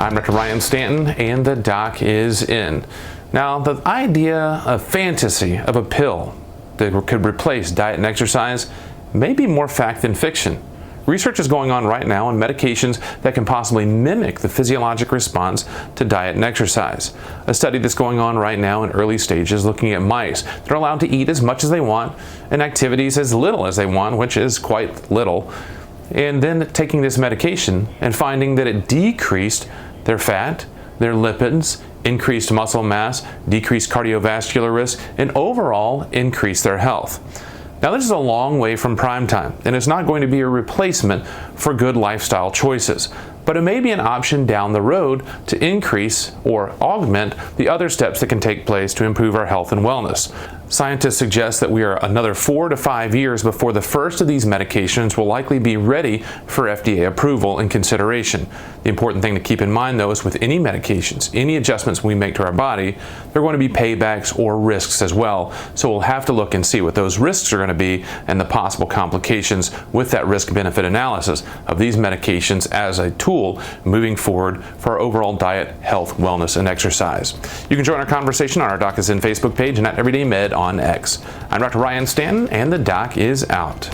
I'm Dr. Ryan Stanton, and the doc is in. Now, the idea, a fantasy of a pill that could replace diet and exercise may be more fact than fiction. Research is going on right now on medications that can possibly mimic the physiologic response to diet and exercise. A study that's going on right now in early stages looking at mice that are allowed to eat as much as they want and activities as little as they want, which is quite little, and then taking this medication and finding that it decreased their fat, their lipids, increased muscle mass, decreased cardiovascular risk, and overall increased their health. Now, this is a long way from prime time, and it's not going to be a replacement for good lifestyle choices, but it may be an option down the road to increase or augment the other steps that can take place to improve our health and wellness. Scientists suggest that we are another 4 to 5 years before the first of these medications will likely be ready for FDA approval and consideration. The important thing to keep in mind, though, is with any medications, any adjustments we make to our body, there are going to be paybacks or risks as well. So we'll have to look and see what those risks are going to be and the possible complications with that risk-benefit analysis of these medications as a tool moving forward for our overall diet, health, wellness, and exercise. You can join our conversation on our Doc is In Facebook page and at Everyday Med on X. I'm Dr. Ryan Stanton, and the doc is out.